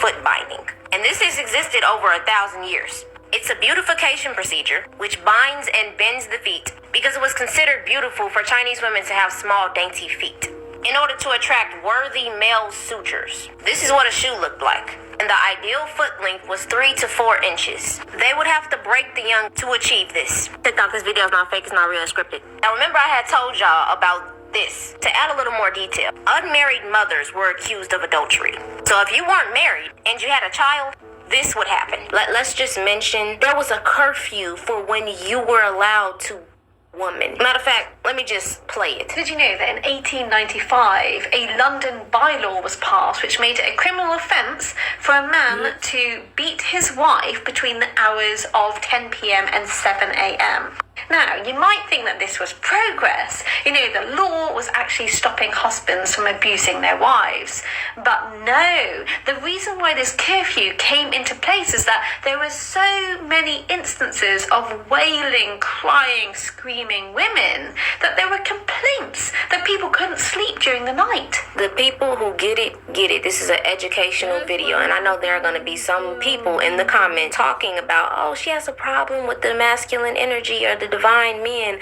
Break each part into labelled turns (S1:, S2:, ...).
S1: foot binding. And this has existed over 1,000 years. It's a beautification procedure which binds and bends the feet because it was considered beautiful for Chinese women to have small, dainty feet in order to attract worthy male suitors. This is what a shoe looked like. And the ideal foot length was 3 to 4 inches. They would have to break the young to achieve this. TikTok, this video is not fake, it's not real, it's scripted. Now remember I had told y'all about this. To add a little more detail, unmarried mothers were accused of adultery. So if you weren't married and you had a child, this would happen. Let's just mention there was a curfew for when you were allowed to woman. Matter of fact, let me just play it.
S2: Did you know that in 1895, a London bylaw was passed which made it a criminal offence for a man to beat his wife between the hours of 10 p.m. and 7 a.m.? Now, you might think that this was progress. You know, the law was actually stopping husbands from abusing their wives. But no, the reason why this curfew came into place is that there were so many instances of wailing, crying, screaming women that there were complaints that people couldn't sleep during the night.
S1: The people who get it, get it. This is an educational video, and I know there are going to be some people in the comments talking about, oh, she has a problem with the masculine energy or the divine men.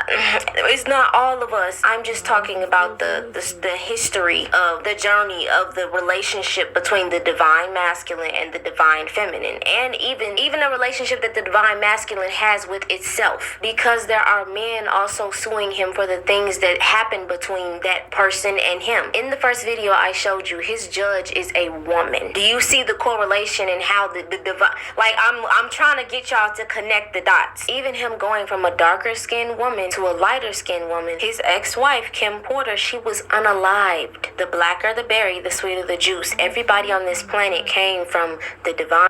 S1: It's not all of us. I'm just talking about the history of the journey of the relationship between the divine masculine and the divine feminine, and even a relationship that the divine masculine has with itself, because there are men also suing him for the things that happen between that person and him. In the first video I showed you, his judge is a woman. Do you see the correlation in how the divine, like I'm trying to get y'all to connect the dots. Even him going from a darker skinned woman to a lighter skinned woman, his ex-wife Kim Porter, she was unalived. The blacker the berry, the sweeter the juice. Everybody on this planet came from the divine.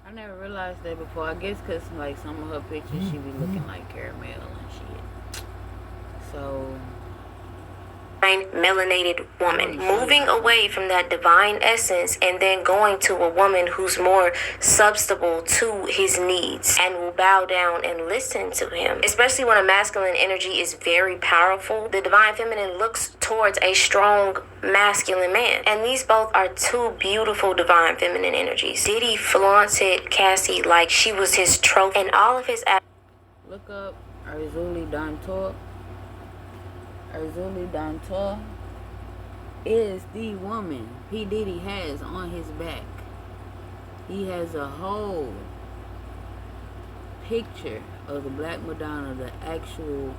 S3: I never realized that before. I guess because like some of her pictures she be looking like caramel and shit. So
S1: melanated woman, moving away from that divine essence and then going to a woman who's more substantial to his needs and will bow down and listen to him. Especially when a masculine energy is very powerful, the divine feminine looks towards a strong masculine man, and these both are two beautiful divine feminine energies. Diddy flaunted Cassie like she was his trophy, and all of his
S3: look up Arzuli Dantor. Arzuli Dantor is the woman P. Diddy has on his back. He has a whole picture of the Black Madonna, the actual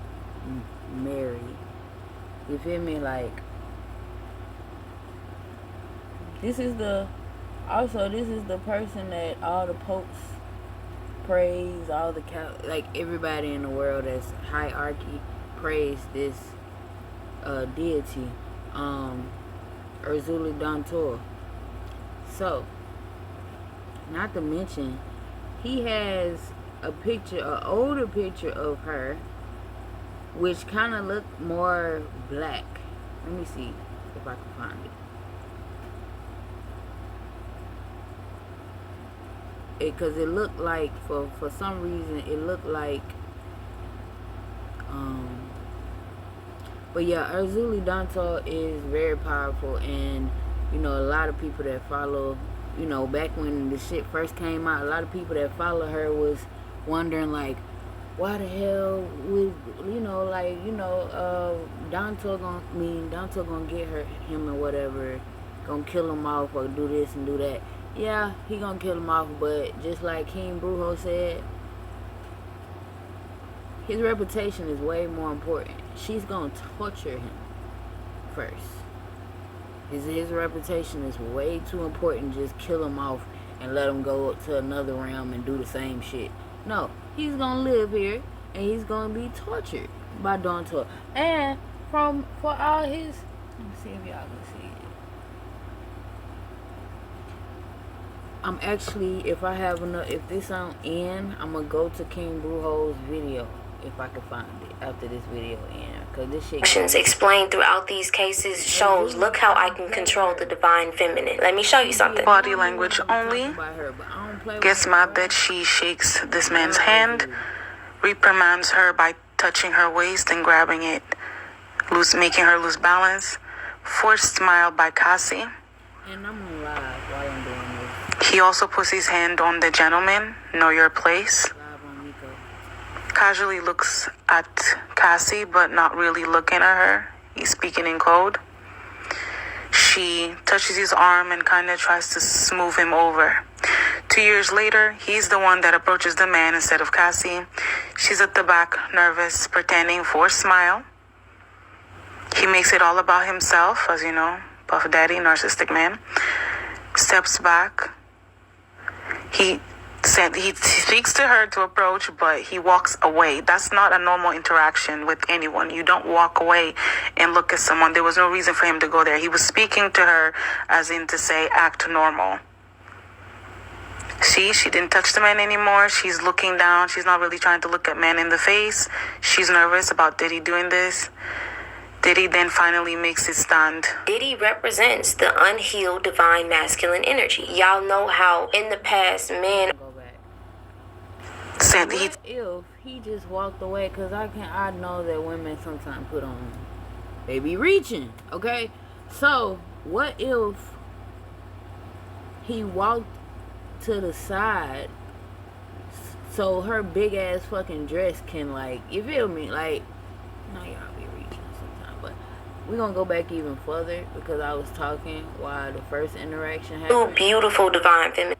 S3: Mary. You feel me? Like, this is the person that all the popes praise, all the like everybody in the world that's hierarchy praise this deity, Arzuli Dantor. So, not to mention, he has a picture, an older picture of her, which kind of looked more black. Let me see if I can find it. Because it looked like, for some reason, it looked like, but yeah, Arzuli Dantor is very powerful, and you know, a lot of people that follow, you know, back when the shit first came out, a lot of people that follow her was wondering like, why the hell would, you know, like, you know, Dantor gonna get him or whatever, gonna kill him off or do this and do that. Yeah, he gonna kill him off, but just like King Brujo said, his reputation is way more important. She's gonna torture him first. His reputation is way too important. Just kill him off and let him go to another realm and do the same shit. No, he's gonna live here and he's gonna be tortured by Dantor. And for all his, let me see if y'all can see it. I'm actually, if I have enough, if this don't end, I'm gonna go to King Brujo's video if I can find it after this video ends. Cause this shit
S1: explained throughout these cases shows, look how I can control the divine feminine. Let me show you something.
S4: Body language only. Gets mad that she shakes this man's hand, reprimands her by touching her waist and grabbing it, making her lose balance. Forced smile by Cassie.
S3: And I'm on live while I'm doing this.
S4: He also puts his hand on the gentleman, know your place.
S3: Live on Nico.
S4: Casually looks at Cassie, but not really looking at her. He's speaking in code. She touches his arm and kind of tries to smooth him over. 2 years later, he's the one that approaches the man instead of Cassie. She's at the back, nervous, pretending for a smile. He makes it all about himself, as you know, Puff Daddy, narcissistic man. Steps back. He speaks to her to approach, but he walks away. That's not a normal interaction with anyone. You don't walk away and look at someone. There was no reason for him to go there. He was speaking to her as in to say, act normal. She didn't touch the man anymore. She's looking down. She's not really trying to look at man in the face. She's nervous about Diddy doing this. Diddy then finally makes it stand.
S1: Diddy represents the unhealed divine masculine energy. Y'all know how in the past men
S3: Go back.
S4: Said
S3: What if he just walked away? Because I know that women sometimes put on, they be reaching, okay? So, what if he walked to the side so her big ass fucking dress can, like, you feel me? Like, no, y'all be reaching sometimes, but we're gonna go back even further because I was talking while the first interaction happened.
S1: beautiful divine feminine.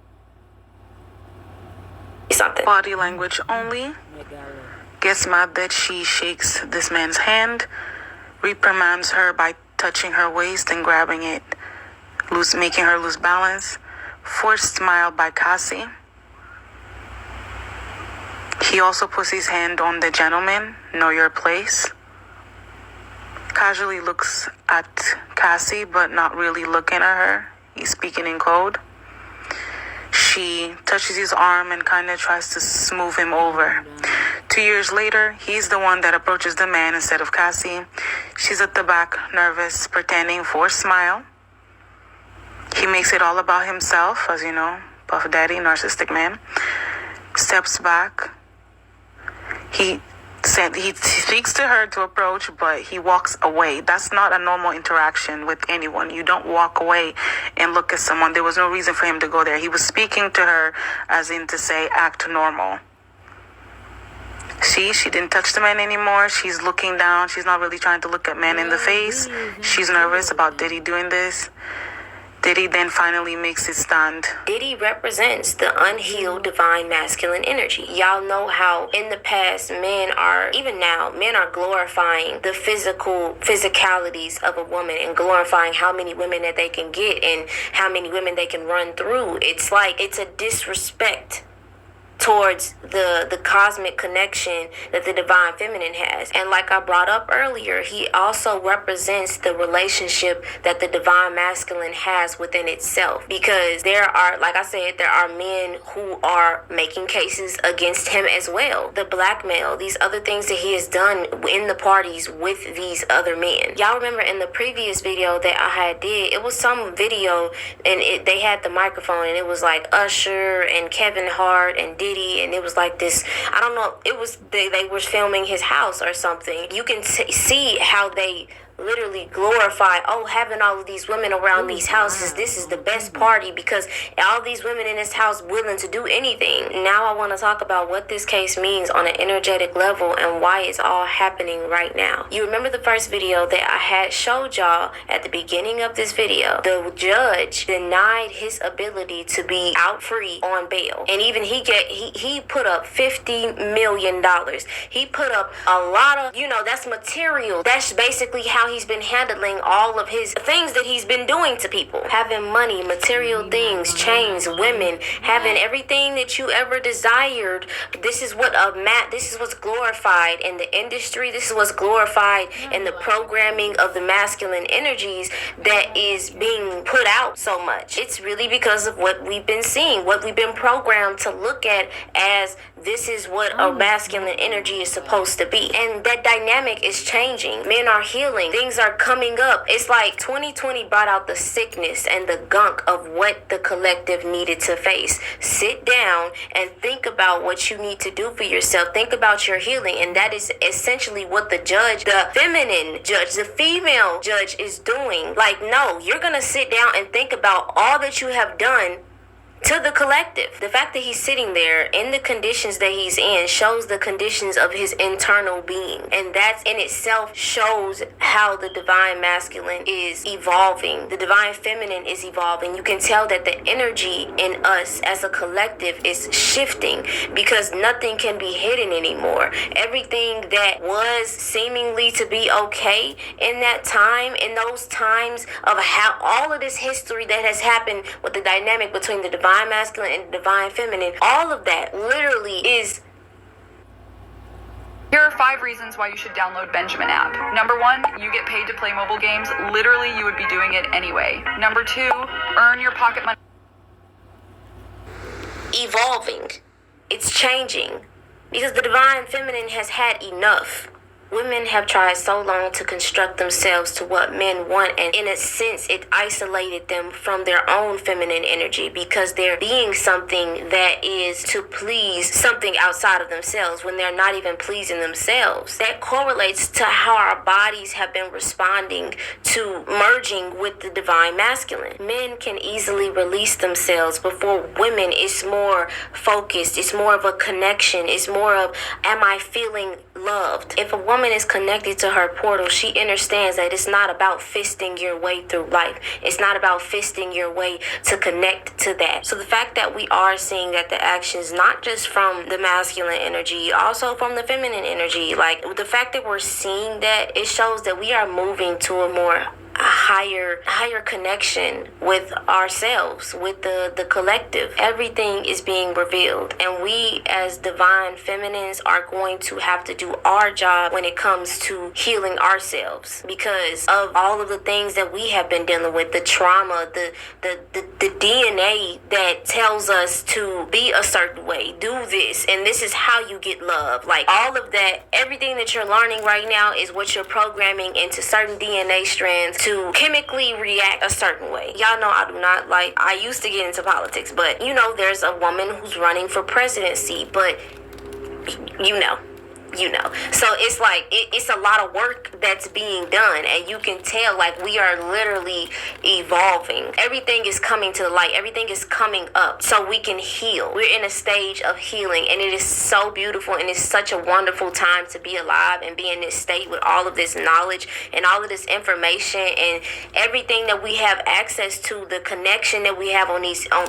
S1: Something.
S4: body language only.
S3: That guy look-
S4: Gets mad that she shakes this man's hand. Reprimands her by touching her waist and grabbing it, making her lose balance. Forced smile by Cassie. He also puts his hand on the gentleman, know your place. Casually looks at Cassie, but not really looking at her. He's speaking in code. She touches his arm and kind of tries to smooth him over. 2 years later, he's the one that approaches the man instead of Cassie. She's at the back, nervous, pretending for a smile. He makes it all about himself, as you know, Puff Daddy, narcissistic man. Steps back. He speaks to her to approach, but he walks away. That's not a normal interaction with anyone. You don't walk away and look at someone. There was no reason for him to go there. He was speaking to her as in to say, act normal. She didn't touch the man anymore. She's looking down. She's not really trying to look at man in the face. She's nervous about Diddy doing this. Diddy then finally makes it stand.
S1: Diddy represents the unhealed divine masculine energy. Y'all know how in the past men are, even now, men are glorifying the physicalities of a woman and glorifying how many women that they can get and how many women they can run through. It's like, it's a disrespect towards the cosmic connection that the divine feminine has. And like I brought up earlier, he also represents the relationship that the divine masculine has within itself, because there are, like I said, there are men who are making cases against him as well. The blackmail, these other things that he has done in the parties with these other men. Y'all remember in the previous video that I had did, it was some video and they had the microphone and it was like Usher and Kevin Hart and Diddy, and it was like this, I don't know, it was they were filming his house or something. You can see how they literally glorify, oh, having all of these women around these houses, this is the best party because all these women in this house willing to do anything. Now I want to talk about what this case means on an energetic level and why it's all happening right now. You remember the first video that I had showed y'all at the beginning of this video? The judge denied his ability to be out free on bail, and even he put up $50 million. He put up a lot of, that's material. That's basically how he's been handling all of his things that he's been doing to people. Having money, material things, chains, women, having everything that you ever desired. This is what's glorified in the industry. This is what's glorified in the programming of the masculine energies that is being put out so much. It's really because of what we've been seeing, what we've been programmed to look at as this is what a masculine energy is supposed to be. And that dynamic is changing. Men are healing. Things are coming up. It's like 2020 brought out the sickness and the gunk of what the collective needed to face. Sit down and think about what you need to do for yourself. Think about your healing. And that is essentially what the judge, the feminine judge, the female judge is doing. Like, no, you're going to sit down and think about all that you have done to the collective. The fact that he's sitting there in the conditions that he's in shows the conditions of his internal being. And that in itself shows how the divine masculine is evolving. The divine feminine is evolving. You can tell that the energy in us as a collective is shifting because nothing can be hidden anymore. Everything that was seemingly to be okay in that time, in those times of how all of this history that has happened with the dynamic between the divine masculine and the divine feminine, all of that literally is.
S5: Here are 5 reasons why you should download Benjamin app. Number 1, you get paid to play mobile games. Literally, you would be doing it anyway. Number 2, earn your pocket money.
S1: Evolving. It's changing. Because the divine feminine has had enough. Women have tried so long to construct themselves to what men want, and in a sense, it isolated them from their own feminine energy because they're being something that is to please something outside of themselves when they're not even pleasing themselves. That correlates to how our bodies have been responding to merging with the divine masculine. Men can easily release themselves, but for women, it's more focused. It's more of a connection. It's more of, am I feeling loved? If a woman is connected to her portal, she understands that it's not about fisting your way through life. It's not about fisting your way to connect to that. So the fact that we are seeing that the actions, not just from the masculine energy, also from the feminine energy, like the fact that we're seeing that, it shows that we are moving to a more higher connection with ourselves, with the collective. Everything is being revealed, and we as divine feminines are going to have to do our job when it comes to healing ourselves because of all of the things that we have been dealing with, the trauma, the DNA that tells us to be a certain way, do this, and this is how you get love. Like all of that, everything that you're learning right now is what you're programming into certain DNA strands to chemically react a certain way. Y'all know I do not like, I used to get into politics, but you know, there's a woman who's running for presidency, but you know. So it's like, it's a lot of work that's being done, and you can tell like we are literally evolving. Everything is coming to the light. Everything is coming up so we can heal. We're in a stage of healing, and it is so beautiful, and it's such a wonderful time to be alive and be in this state with all of this knowledge and all of this information and everything that we have access to, the connection that we have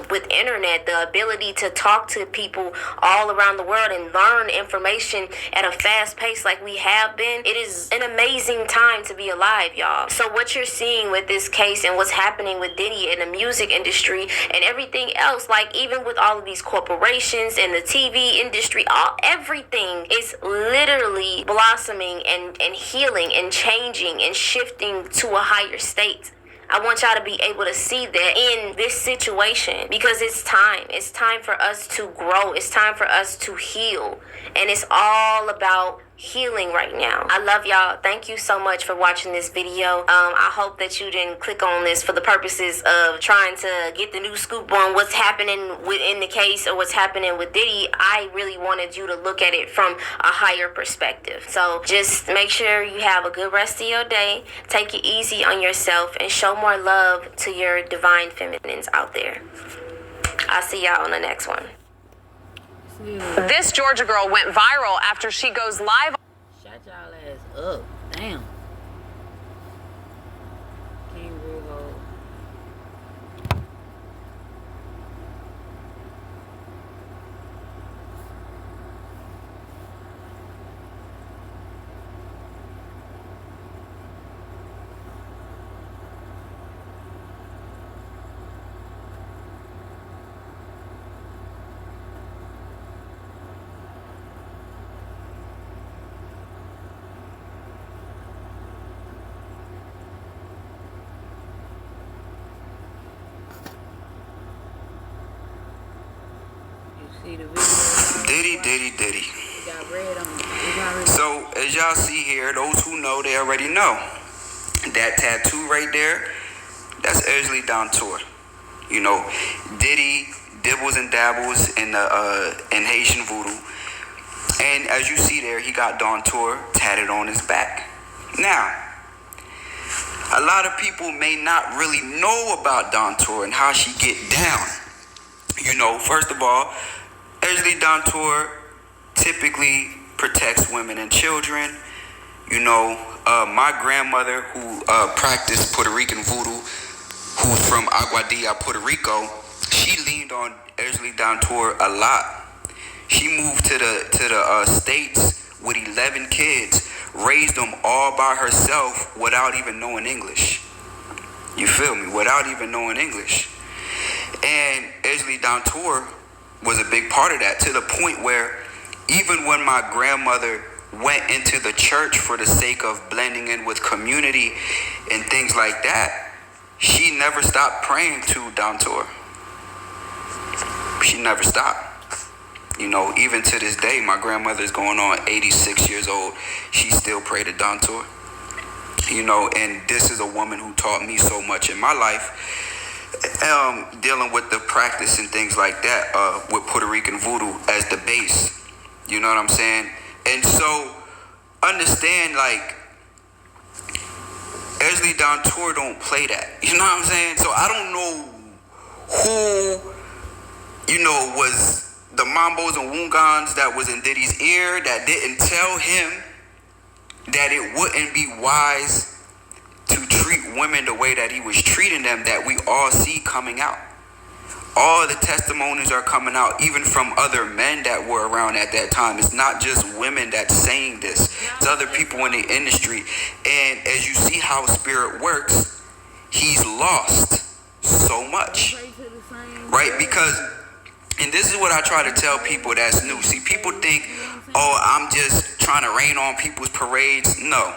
S1: with internet, the ability to talk to people all around the world and learn information at a fast pace like we have been. It is an amazing time to be alive, y'all. So what you're seeing with this case and what's happening with Diddy in the music industry and everything else, like even with all of these corporations and the TV industry, everything is literally blossoming and healing and changing and shifting to a higher state. I want y'all to be able to see that in this situation because it's time. It's time for us to grow. It's time for us to heal. And it's all about healing right now. I love y'all. Thank you so much for watching this video. I hope that you didn't click on this for the purposes of trying to get the new scoop on what's happening within the case or what's happening with Diddy. I really wanted you to look at it from a higher perspective. So just make sure you have a good rest of your day. Take it easy on yourself and show more love to your divine feminines out there. I'll see y'all on the next one.
S6: This Georgia girl went viral after she goes live.
S3: Shut y'all ass up. Damn. King Ruho. See the video.
S7: Diddy.
S3: It got red on it. It's already.
S7: So, as y'all see here, those who know, they already know. That tattoo right there, that's Ersley Dontour. You know, Diddy dibbles and dabbles in Haitian voodoo. And as you see there, he got Dontour tatted on his back. Now, a lot of people may not really know about Dontour and how she get down. You know, first of all, Ersley Dontour typically protects women and children. You know, my grandmother who practiced Puerto Rican voodoo, who's from Aguadilla, Puerto Rico, she leaned on Ersley Dontour a lot. She moved to the States with 11 kids, raised them all by herself without even knowing English. You feel me? Without even knowing English. And Ersley Dontour was a big part of that, to the point where even when my grandmother went into the church for the sake of blending in with community and things like that, she never stopped praying to Dontour. She never stopped. You know, even to this day, my grandmother's going on 86 years old. She still pray to Dontour. You know, and this is a woman who taught me so much in my life, dealing with the practice and things like that, with Puerto Rican voodoo as the base. You know what I'm saying? And so, understand, like, Ersley Dontour don't play that. You know what I'm saying? So I don't know who, you know, was the Mambos and Woongans that was in Diddy's ear that didn't tell him that it wouldn't be wise to treat women the way that he was treating them, that we all see coming out. All the testimonies are coming out, even from other men that were around at that time. It's not just women that's saying this. It's other people in the industry. And as you see how spirit works, he's lost so much. Right? Because, and this is what I try to tell people that's new. See, people think, oh, I'm just trying to rain on people's parades. No.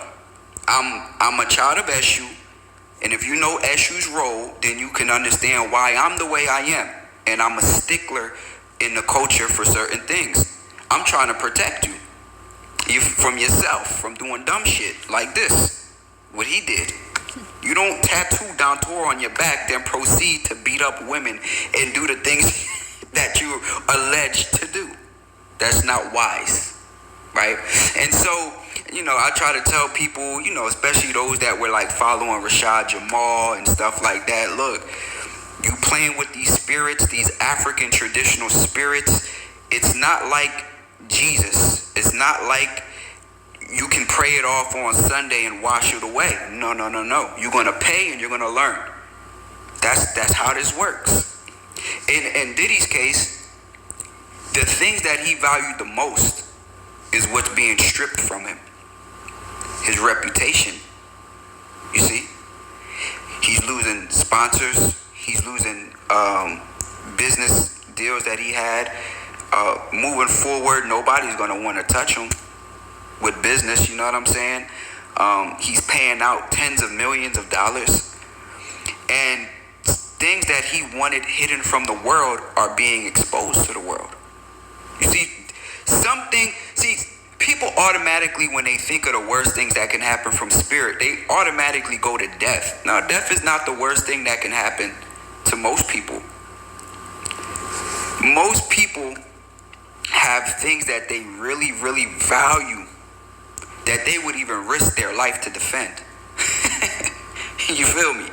S7: I'm a child of Eshu. And if you know Eshu's role, then you can understand why I'm the way I am. And I'm a stickler in the culture for certain things. I'm trying to protect you from yourself, from doing dumb shit like this, what he did. You don't tattoo Dontour on your back, then proceed to beat up women and do the things that you're alleged to do. That's not wise, right? And so, you know, I try to tell people, you know, especially those that were like following Rashad Jamal and stuff like that, look, you playing with these spirits, these African traditional spirits, it's not like Jesus. It's not like you can pray it off on Sunday and wash it away. No. You're going to pay and you're going to learn. That's how this works. In Diddy's case, the things that he valued the most is what's being stripped from him. His reputation. You see? He's losing sponsors. He's losing business deals that he had. Moving forward, nobody's going to want to touch him with business. You know what I'm saying? He's paying out tens of millions of dollars. And things that he wanted hidden from the world are being exposed to the world. You see, people automatically, when they think of the worst things that can happen from spirit, they automatically go to death. Now, death is not the worst thing that can happen to most people. Most people have things that they really, really value, that they would even risk their life to defend. You feel me?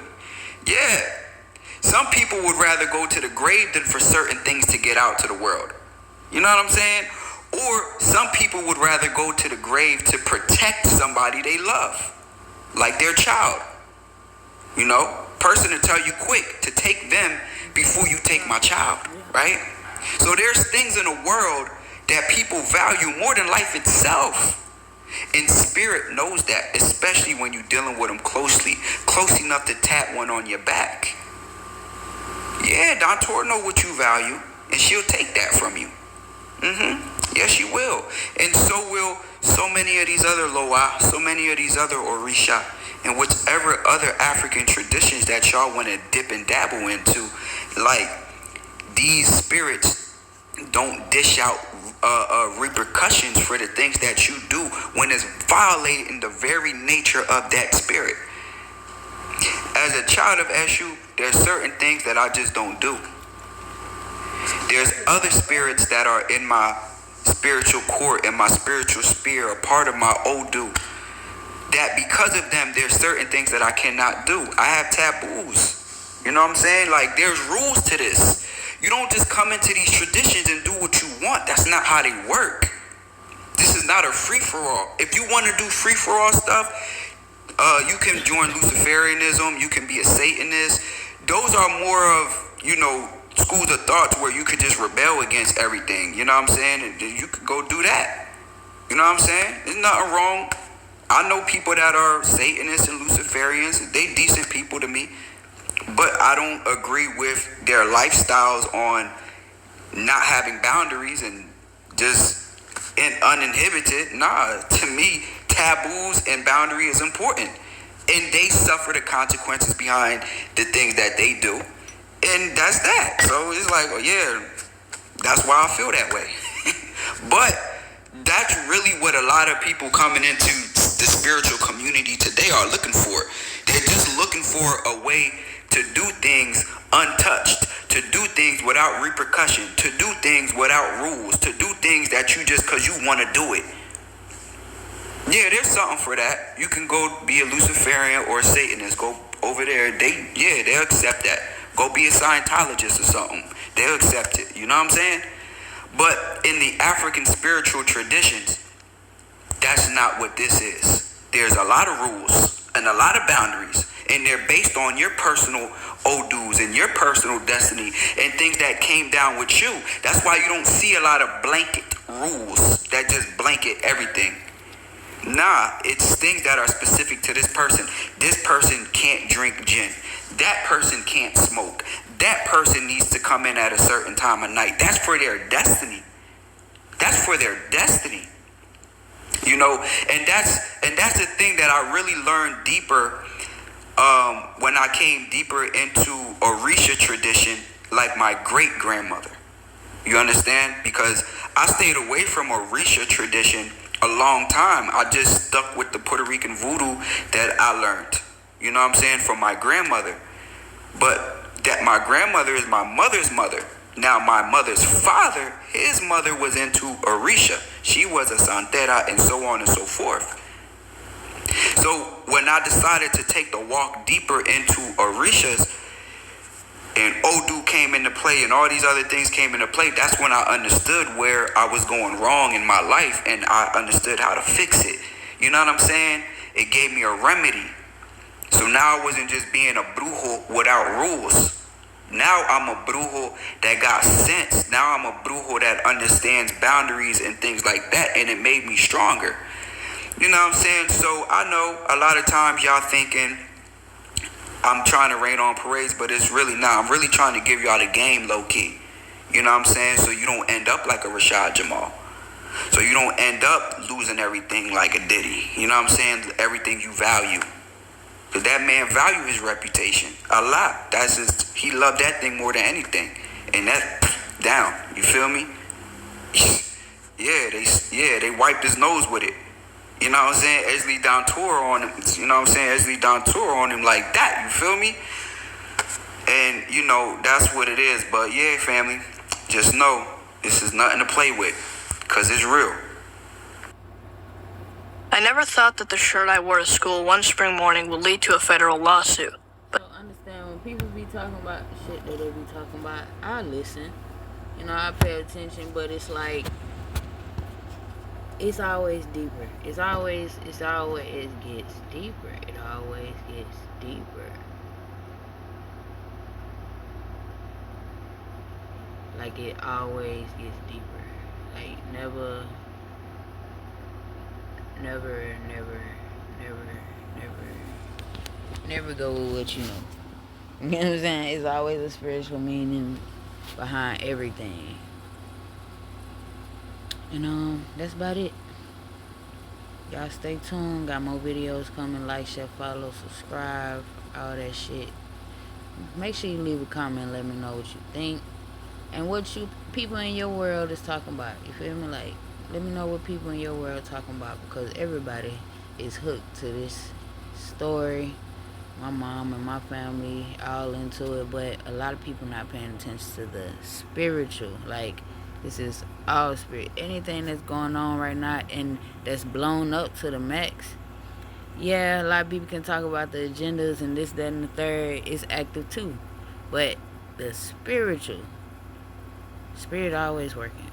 S7: Yeah. Some people would rather go to the grave than for certain things to get out to the world. You know what I'm saying? Or some people would rather go to the grave to protect somebody they love, like their child. You know, person to tell you quick to take them before you take my child, right? So there's things in the world that people value more than life itself. And spirit knows that, especially when you're dealing with them close enough to tap one on your back. Yeah, Dontour know what you value, and she'll take that from you. Yes, she will. And so will so many of these other Loa, so many of these other Orisha, and whatever other African traditions that y'all want to dip and dabble into. Like, these spirits don't dish out repercussions for the things that you do when it's violating the very nature of that spirit. As a child of Eshu, there's certain things that I just don't do. There's other spirits that are in my spiritual court, in my spiritual sphere, a part of my Odu, that because of them, there's certain things that I cannot do. I have taboos. You know what I'm saying? Like, there's rules to this. You don't just come into these traditions and do what you want. That's not how they work. This is not a free-for-all. If you want to do free-for-all stuff, you can join Luciferianism. You can be a Satanist. Those are more of, schools of thoughts where you could just rebel against everything. You know what I'm saying? And you could go do that. You know what I'm saying? There's nothing wrong. I know people that are Satanists and Luciferians. They decent people to me. But I don't agree with their lifestyles on not having boundaries and just uninhibited. Nah, to me, taboos and boundary is important. And they suffer the consequences behind the things that they do. And that's that. So it's like, well, yeah, that's why I feel that way. But that's really what a lot of people coming into the spiritual community today are looking for. They're just looking for a way to do things untouched, to do things without repercussion, to do things without rules, to do things that you just because you want to do it. Yeah, there's something for that. You can go be a Luciferian or a Satanist. Go over there. They'll accept that. Go be a Scientologist or something. They'll accept it. You know what I'm saying? But in the African spiritual traditions, that's not what this is. There's a lot of rules and a lot of boundaries. And they're based on your personal Odus and your personal destiny and things that came down with you. That's why you don't see a lot of blanket rules that just blanket everything. Nah, it's things that are specific to this person. This person can't drink gin. That person can't smoke. That person needs to come in at a certain time of night. That's for their destiny. That's for their destiny. And that's the thing that I really learned deeper when I came deeper into Orisha tradition, like my great grandmother. You understand? Because I stayed away from Orisha tradition a long time. I just stuck with the Puerto Rican voodoo that I learned. You know what I'm saying? From my grandmother. But that my grandmother is my mother's mother. Now my mother's father, his mother was into Orisha. She was a Santera and so on and so forth. So when I decided to take the walk deeper into Orishas and Odu came into play and all these other things came into play, that's when I understood where I was going wrong in my life and I understood how to fix it. You know what I'm saying? It gave me a remedy. So now I wasn't just being a brujo without rules. Now I'm a brujo that got sense. Now I'm a brujo that understands boundaries and things like that, and it made me stronger. You know what I'm saying? So I know a lot of times y'all thinking I'm trying to rain on parades, but it's really not. I'm really trying to give y'all the game low key. You know what I'm saying? So you don't end up like a Rashad Jamal. So you don't end up losing everything like a Diddy. You know what I'm saying? Everything you value. Because that man value his reputation a lot. He loved that thing more than anything. And that down. You feel me? They wiped his nose with it. You know what I'm saying? Esley down tour on him. You know what I'm saying? Esley down tour on him like that. You feel me? And, that's what it is. But, yeah, family, just know this is nothing to play with. Because it's real.
S8: I never thought that the shirt I wore to school one spring morning would lead to a federal lawsuit.
S3: But understand, when people be talking about shit that they be talking about, I listen. I pay attention, but it's like, it's always deeper. It always gets deeper. It always gets deeper. Like, it always gets deeper. Like, never go with what you know. You know what I'm saying? It's always a spiritual meaning behind everything. That's about it. Y'all stay tuned. Got more videos coming. Like, share, follow, subscribe, all that shit. Make sure you leave a comment. Let me know what you think. and what you people in your world is talking about. You feel me? Like, let me know what people in your world talking about, because everybody is hooked to this story. My mom and my family all into it, but a lot of people not paying attention to the spiritual. Like, this is all spirit. Anything that's going on right now and that's blown up to the max. Yeah, a lot of people can talk about the agendas and this, that, and the third is active too. But the spiritual, spirit always working.